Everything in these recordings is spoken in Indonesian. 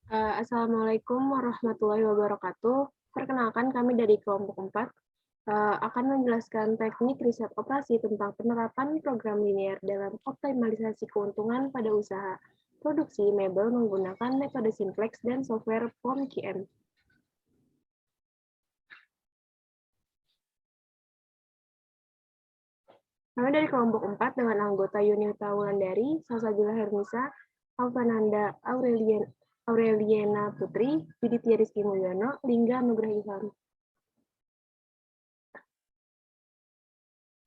Assalamualaikum warahmatullahi wabarakatuh. Perkenalkan, kami dari kelompok 4 akan menjelaskan teknik riset operasi tentang penerapan program linear dalam optimalisasi keuntungan pada usaha produksi mebel menggunakan metode simplex dan software POM-QM. Kami dari kelompok 4 dengan anggota Yunita Wulandari, Salsabila Hernisa, Alvananda Aureliana Putri, Diditya Rizky Mulyono, Lingga Nugraha Ilham.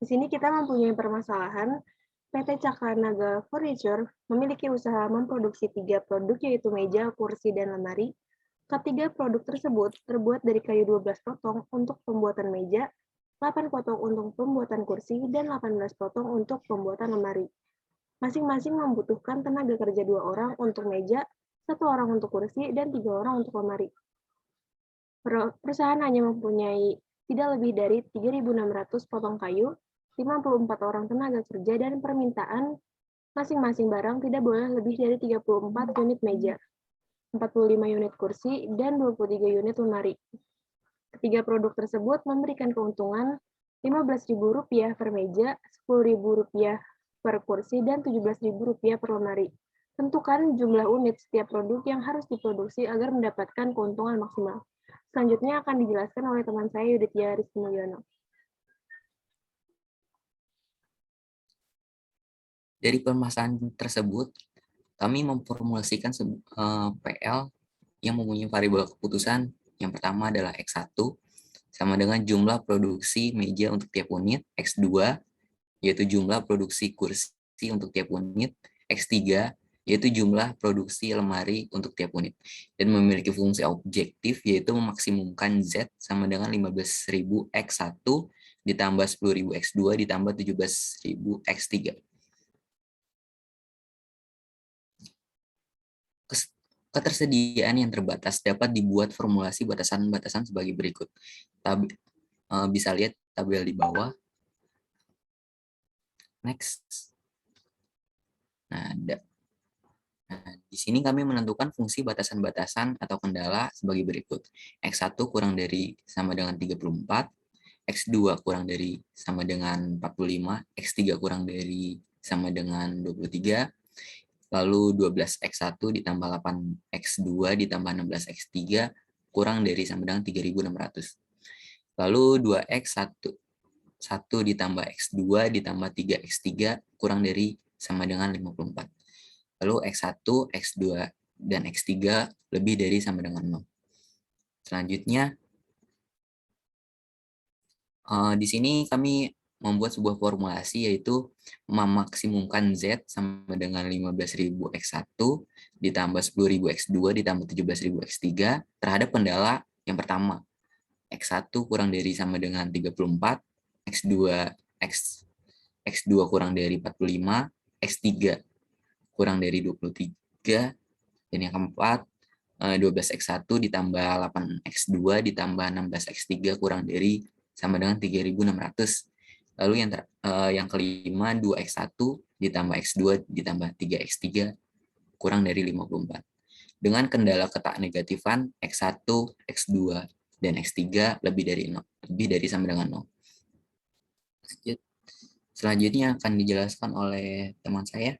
Di sini kita mempunyai permasalahan. PT Cakranaga Furniture memiliki usaha memproduksi 3 produk, yaitu meja, kursi, dan lemari. Ketiga produk tersebut terbuat dari kayu 12 potong untuk pembuatan meja, 8 potong untuk pembuatan kursi, dan 18 potong untuk pembuatan lemari. Masing-masing membutuhkan tenaga kerja 2 orang untuk meja, 1 orang untuk kursi, dan 3 orang untuk lemari. Perusahaan hanya mempunyai tidak lebih dari 3.600 potong kayu, 54 orang tenaga kerja, dan permintaan masing-masing barang tidak boleh lebih dari 34 unit meja, 45 unit kursi, dan 23 unit lemari. Ketiga produk tersebut memberikan keuntungan Rp15.000 per meja, Rp10.000 per kursi, dan Rp17.000 per lemari. Tentukan jumlah unit setiap produk yang harus diproduksi agar mendapatkan keuntungan maksimal. Selanjutnya akan dijelaskan oleh teman saya, Yuditya Rizky Mulyono. Dari permasalahan tersebut, kami memformulasikan PL yang mempunyai variabel keputusan. Yang pertama adalah X1, sama dengan jumlah produksi meja untuk tiap unit, X2, yaitu jumlah produksi kursi untuk tiap unit, X3, yaitu jumlah produksi lemari untuk tiap unit, dan memiliki fungsi objektif, yaitu memaksimumkan Z sama dengan 15.000 X1 ditambah 10.000 X2 ditambah 17.000 X3. Ketersediaan yang terbatas dapat dibuat formulasi batasan-batasan sebagai berikut. Bisa lihat tabel di bawah. Next. Nah, di sini kami menentukan fungsi batasan-batasan atau kendala sebagai berikut. X1 kurang dari sama dengan 34, X2 kurang dari sama dengan 45, X3 kurang dari sama dengan 23, lalu 12X1 ditambah 8X2 ditambah 16X3 kurang dari sama dengan 3.600. Lalu 2X1 ditambah X2 ditambah 3X3 kurang dari sama dengan 54. Lalu X1, X2, dan X3 lebih dari sama dengan 0. Selanjutnya, di sini kami membuat sebuah formulasi, yaitu memaksimumkan Z sama dengan 15.000 X1 ditambah 10.000 X2 ditambah 17.000 X3 terhadap kendala yang pertama. X1 kurang dari sama dengan 34, X2 kurang dari 45, X3 kurang dari 23, dan yang keempat 12X1 ditambah 8X2 ditambah 16X3 kurang dari sama dengan 3.600. Lalu yang kelima 2X1 ditambah X2 ditambah 3X3 kurang dari 54. Dengan kendala ketak negatifan X1, X2, dan X3 lebih dari sama dengan 0. Selanjutnya akan dijelaskan oleh teman saya.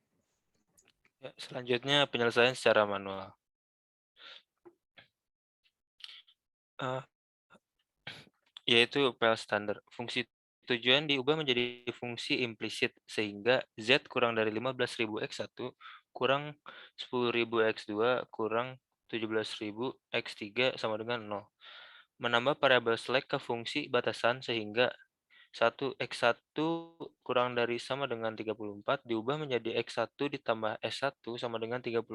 Selanjutnya penyelesaian secara manual. Yaitu UPL standar. Fungsi tujuan diubah menjadi fungsi implisit, sehingga Z kurang dari 15.000 X1 kurang 10.000 X2 kurang 17.000 X3 sama dengan 0. Menambah variabel select ke fungsi batasan, sehingga 1X1 kurang dari sama dengan 34 diubah menjadi X1 ditambah S1 sama dengan 34.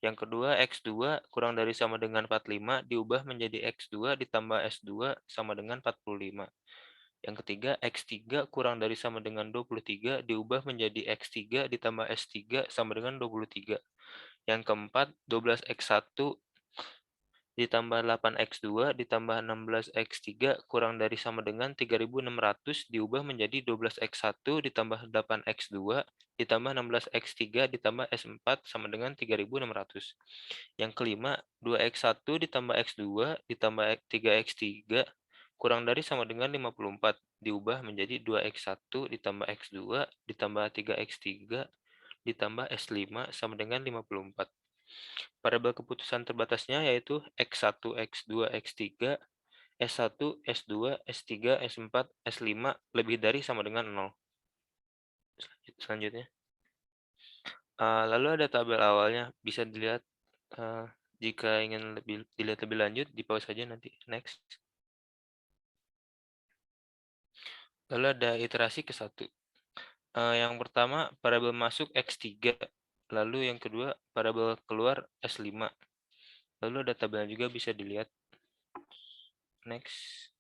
Yang kedua, X2 kurang dari sama dengan 45 diubah menjadi X2 ditambah S2 sama dengan 45. Yang ketiga, X3 kurang dari sama dengan 23 diubah menjadi X3 ditambah S3 sama dengan 23. Yang keempat, 12X1 ditambah 8x2 ditambah 16x3 kurang dari sama dengan 3.600 diubah menjadi 12x1 ditambah 8x2 ditambah 16x3 ditambah S4 sama dengan 3.600. Yang kelima, 2x1 ditambah x2 ditambah 3x3 kurang dari sama dengan 54 diubah menjadi 2x1 ditambah x2 ditambah 3x3 ditambah S5 sama dengan 54. Variabel keputusan terbatasnya yaitu X1, X2, X3, S1, S2, S3, S4, S5 lebih dari sama dengan 0. Selanjutnya. Lalu ada tabel awalnya, bisa dilihat jika ingin dilihat lebih lanjut, di pause saja nanti. Next. Lalu ada iterasi ke-1. Yang pertama, variabel masuk X3. Lalu yang kedua, variabel keluar S5. Lalu ada tabelnya juga bisa dilihat. Next.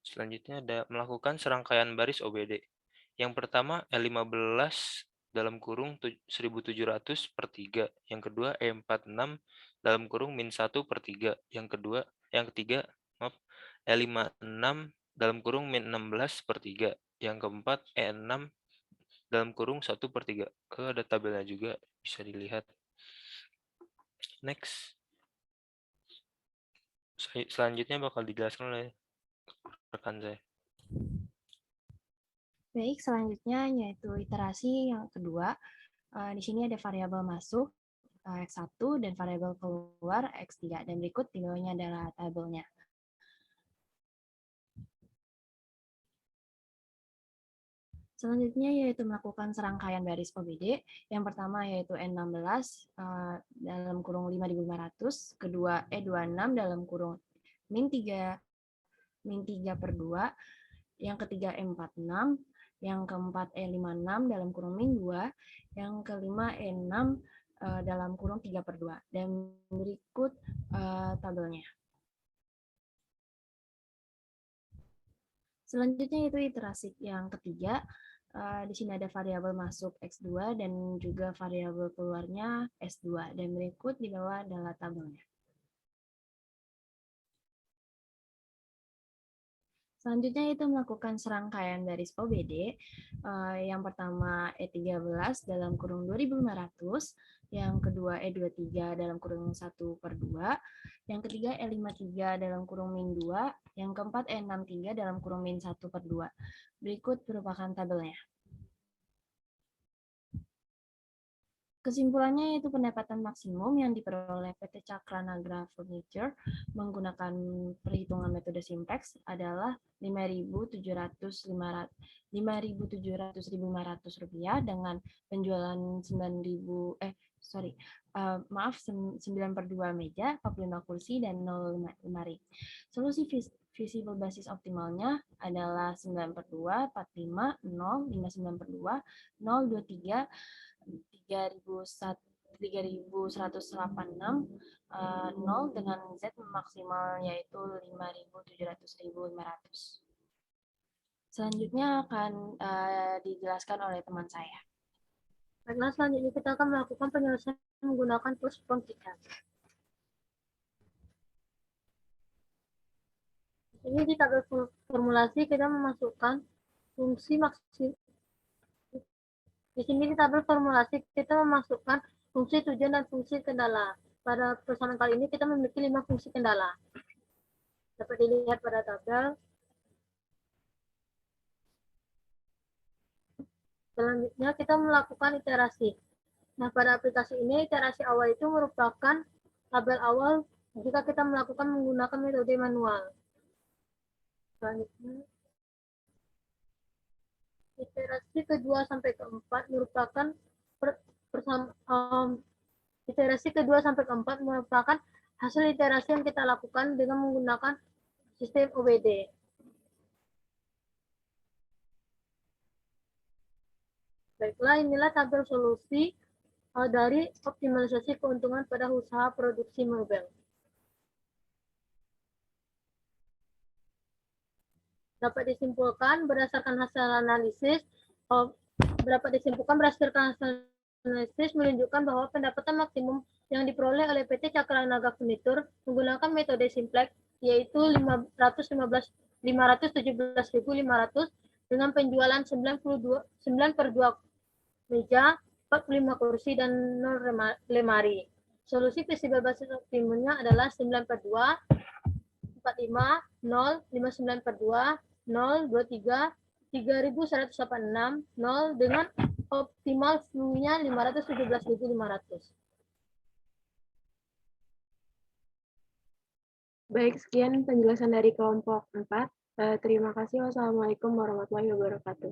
Selanjutnya ada melakukan serangkaian baris OBD. Yang pertama, E15 dalam kurung 1700 per 3. Yang kedua, E46 dalam kurung -1 per 3. Yang ketiga, E56 dalam kurung -16 per 3. Yang keempat, E6 dalam kurung 1 per 3. Ada tabelnya juga, bisa dilihat. Next. Selanjutnya bakal dijelaskan oleh rekan saya. Baik, selanjutnya yaitu iterasi yang kedua. Di sini ada variabel masuk X1 dan variabel keluar X3. Dan berikut di bawahnya adalah tabelnya. Selanjutnya yaitu melakukan serangkaian baris OBD. Yang pertama yaitu N16 dalam kurung 5.500, kedua E26 dalam kurung -3 per 2, yang ketiga E46, yang keempat E56 dalam kurung -2, yang kelima E6 dalam kurung 3 per 2. Dan berikut tabelnya. Selanjutnya itu iterasi yang ketiga. Di sini ada variabel masuk X2 dan juga variabel keluarnya S2. Dan berikut di bawah adalah tabelnya. Selanjutnya itu melakukan serangkaian baris OBD. Yang pertama E13 dalam kurung 2.500, yang kedua E23 dalam kurung 1 per 2, yang ketiga E53 dalam kurung -2, yang keempat E63 dalam kurung -1 per 2. Berikut merupakan tabelnya. Kesimpulannya yaitu pendapatan maksimum yang diperoleh PT Cakranagra Furniture menggunakan perhitungan metode Simplex adalah Rp5.700.500 dengan penjualan 90 per 2 meja, 45 kursi, dan 0,5 ring. Solusi visible basis optimalnya adalah 9 per 2, 45, 0, 59 per 2, 0, 23, 3.186, 0 dengan Z maksimal yaitu 5.700.500. Selanjutnya akan dijelaskan oleh teman saya. Baiklah, selanjutnya kita akan melakukan penyelesaian menggunakan tools from KiCad. Ini di tabel formulasi kita memasukkan fungsi maksimal. Di sini di tabel formulasi kita memasukkan fungsi tujuan dan fungsi kendala. Pada persamaan kali ini kita memiliki 5 fungsi kendala. Dapat dilihat pada tabel. Selanjutnya kita melakukan iterasi. Nah, pada aplikasi ini iterasi awal itu merupakan tabel awal jika kita melakukan menggunakan metode manual. Selanjutnya, iterasi kedua sampai keempat merupakan iterasi kedua sampai keempat merupakan hasil iterasi yang kita lakukan dengan menggunakan sistem OBD. Baiklah, inilah tabel solusi dari optimalisasi keuntungan pada usaha produksi mebel. Dapat disimpulkan berdasarkan hasil analisis analisis menunjukkan bahwa pendapatan maksimum yang diperoleh oleh PT Cakra Naga Furnitur menggunakan metode simplex yaitu 517.500 dengan penjualan 9/2 meja, 45 kursi, dan 0 lemari. Solusi fleksibel basis optimumnya adalah 9/2, 45, 0, 59/2, 0, 23, 3.186, 0 dengan optimal view-nya 517.500. Baik, sekian penjelasan dari kelompok 4. Terima kasih. Wassalamualaikum warahmatullahi wabarakatuh.